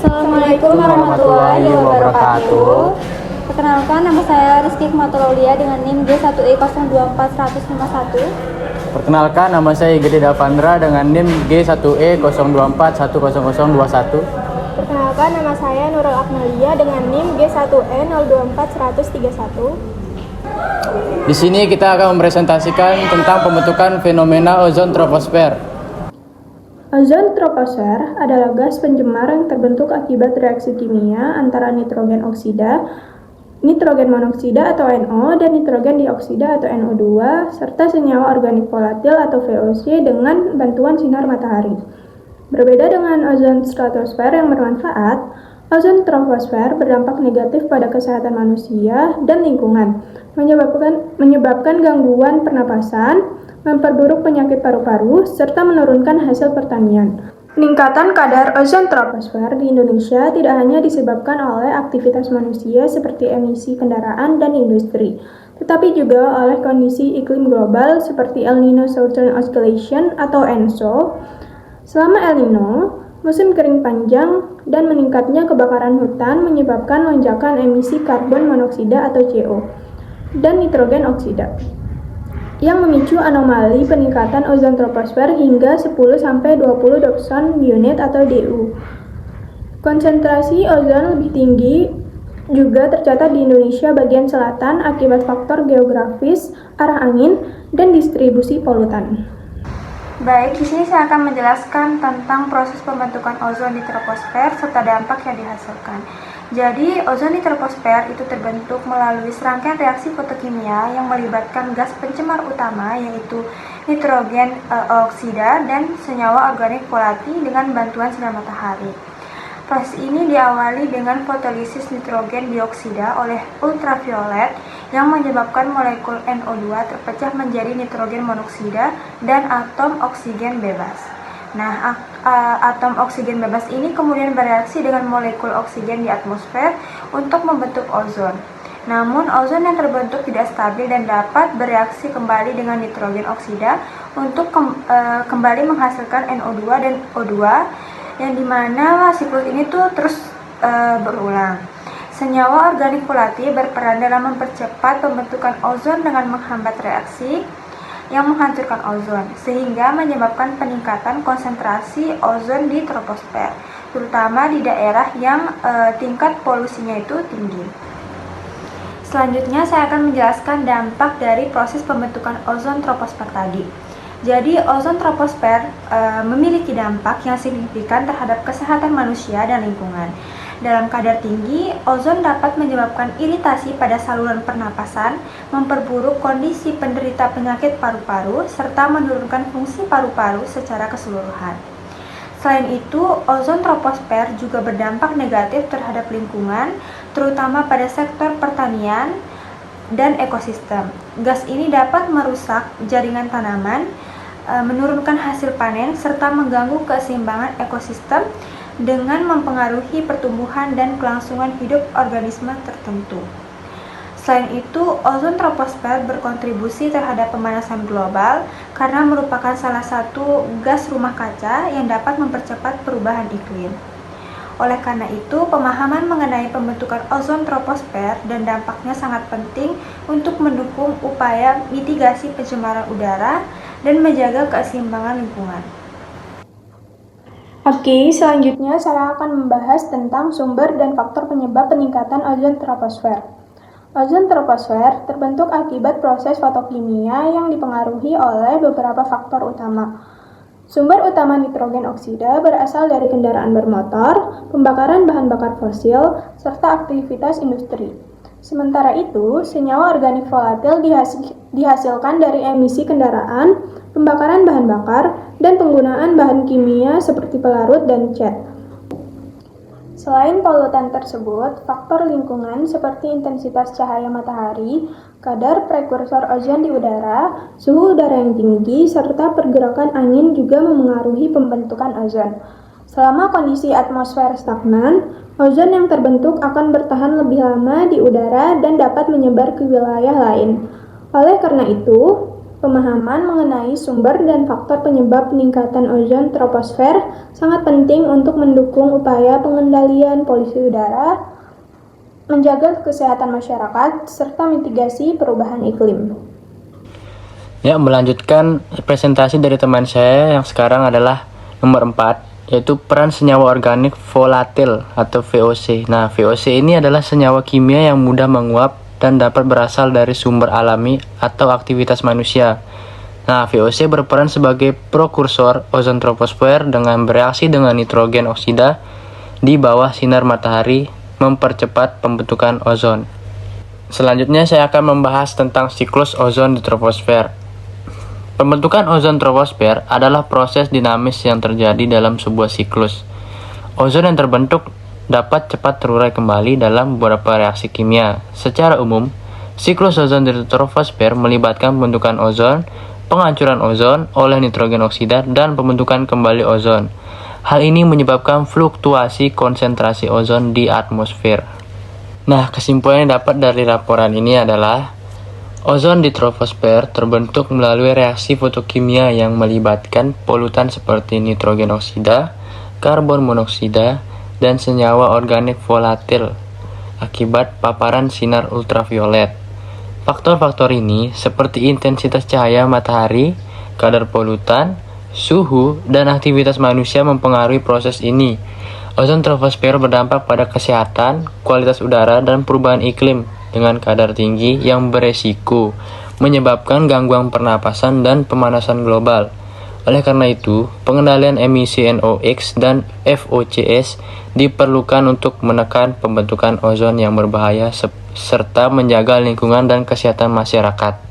Assalamualaikum warahmatullahi wabarakatuh. Perkenalkan, nama saya Rizky Hikmatulaulia dengan NIM G1E024151. Perkenalkan, nama saya Gede Davandra dengan NIM G1E02410021. Perkenalkan, nama saya Nurul Akmalia dengan NIM G1E024131. Di sini kita akan mempresentasikan tentang pembentukan fenomena ozon troposfer. Ozon troposfer adalah gas pencemar yang terbentuk akibat reaksi kimia antara nitrogen oksida, nitrogen monoksida atau NO, dan nitrogen dioksida atau NO2, serta senyawa organik volatil atau VOC dengan bantuan sinar matahari. Berbeda dengan ozon stratosfer yang bermanfaat, ozon troposfer berdampak negatif pada kesehatan manusia dan lingkungan, menyebabkan gangguan pernapasan, memperburuk penyakit paru-paru, serta menurunkan hasil pertanian. Peningkatan kadar ozon troposfer di Indonesia tidak hanya disebabkan oleh aktivitas manusia seperti emisi kendaraan dan industri, tetapi juga oleh kondisi iklim global seperti El Nino Southern Oscillation atau ENSO. Selama El Nino, musim kering panjang dan meningkatnya kebakaran hutan menyebabkan lonjakan emisi karbon monoksida atau CO dan nitrogen oksida, yang memicu anomali peningkatan ozon troposfer hingga 10-20 Dobson unit atau DU. Konsentrasi ozon lebih tinggi juga tercatat di Indonesia bagian selatan akibat faktor geografis, arah angin, dan distribusi polutan. Baik, di sini saya akan menjelaskan tentang proses pembentukan ozon di troposfer serta dampak yang dihasilkan. Jadi, ozon di troposfer itu terbentuk melalui serangkaian reaksi fotokimia yang melibatkan gas pencemar utama yaitu nitrogen oksida dan senyawa organik volatil dengan bantuan sinar matahari. Proses ini diawali dengan fotolisis nitrogen dioksida oleh ultraviolet yang menyebabkan molekul NO2 terpecah menjadi nitrogen monoksida dan atom oksigen bebas. Nah, atom oksigen bebas ini kemudian bereaksi dengan molekul oksigen di atmosfer untuk membentuk ozon. Namun, ozon yang terbentuk tidak stabil dan dapat bereaksi kembali dengan nitrogen oksida untuk kembali menghasilkan NO2 dan O2, yang dimana siklus ini terus berulang. Senyawa organik volatil berperan dalam mempercepat pembentukan ozon dengan menghambat reaksi yang menghancurkan ozon, sehingga menyebabkan peningkatan konsentrasi ozon di troposfer, terutama di daerah yang tingkat polusinya itu tinggi. Selanjutnya saya akan menjelaskan dampak dari proses pembentukan ozon troposfer tadi. Jadi, ozon troposfer memiliki dampak yang signifikan terhadap kesehatan manusia dan lingkungan. Dalam kadar tinggi, ozon dapat menyebabkan iritasi pada saluran pernapasan, memperburuk kondisi penderita penyakit paru-paru, serta menurunkan fungsi paru-paru secara keseluruhan. Selain itu, ozon troposfer juga berdampak negatif terhadap lingkungan, terutama pada sektor pertanian dan ekosistem. Gas ini dapat merusak jaringan tanaman, menurunkan hasil panen, serta mengganggu keseimbangan ekosistem dengan mempengaruhi pertumbuhan dan kelangsungan hidup organisme tertentu. Selain itu, ozon troposfer berkontribusi terhadap pemanasan global karena merupakan salah satu gas rumah kaca yang dapat mempercepat perubahan iklim. Oleh karena itu, pemahaman mengenai pembentukan ozon troposfer dan dampaknya sangat penting untuk mendukung upaya mitigasi pencemaran udara dan menjaga keseimbangan lingkungan. Oke, selanjutnya saya akan membahas tentang sumber dan faktor penyebab peningkatan ozon troposfer. Ozon troposfer terbentuk akibat proses fotokimia yang dipengaruhi oleh beberapa faktor utama. Sumber utama nitrogen oksida berasal dari kendaraan bermotor, pembakaran bahan bakar fosil, serta aktivitas industri. Sementara itu, senyawa organik volatil dihasilkan dari emisi kendaraan, pembakaran bahan bakar, dan penggunaan bahan kimia seperti pelarut dan cat. Selain polutan tersebut, faktor lingkungan seperti intensitas cahaya matahari, kadar prekursor ozon di udara, suhu udara yang tinggi, serta pergerakan angin juga memengaruhi pembentukan ozon. Selama kondisi atmosfer stagnan, ozon yang terbentuk akan bertahan lebih lama di udara dan dapat menyebar ke wilayah lain. Oleh karena itu, Pemahaman mengenai sumber dan faktor penyebab peningkatan ozon troposfer sangat penting untuk mendukung upaya pengendalian polusi udara, menjaga kesehatan masyarakat, serta mitigasi perubahan iklim. Ya, melanjutkan presentasi dari teman saya yang sekarang adalah nomor 4, yaitu peran senyawa organik volatil atau VOC. Nah, VOC ini adalah senyawa kimia yang mudah menguap dan dapat berasal dari sumber alami atau aktivitas manusia. Nah, VOC berperan sebagai prekursor ozon troposfer dengan bereaksi dengan nitrogen oksida di bawah sinar matahari, mempercepat pembentukan ozon. Selanjutnya saya akan membahas tentang siklus ozon di troposfer. Pembentukan ozon troposfer adalah proses dinamis yang terjadi dalam sebuah siklus. Ozon yang terbentuk dapat cepat terurai kembali dalam beberapa reaksi kimia. Secara umum, siklus ozon di troposfer melibatkan pembentukan ozon, penghancuran ozon oleh nitrogen oksida, dan pembentukan kembali ozon. Hal ini menyebabkan fluktuasi konsentrasi ozon di atmosfer. Nah, kesimpulan yang dapat dari laporan ini adalah ozon di troposfer terbentuk melalui reaksi fotokimia yang melibatkan polutan seperti nitrogen oksida, karbon monoksida, dan senyawa organik volatil akibat paparan sinar ultraviolet. Faktor-faktor ini seperti intensitas cahaya matahari, kadar polutan, suhu, dan aktivitas manusia mempengaruhi proses ini. Ozon troposfer berdampak pada kesehatan, kualitas udara, dan perubahan iklim dengan kadar tinggi yang beresiko, menyebabkan gangguan pernapasan dan pemanasan global. Oleh karena itu, pengendalian emisi NOx dan VOCs diperlukan untuk menekan pembentukan ozon yang berbahaya serta menjaga lingkungan dan kesehatan masyarakat.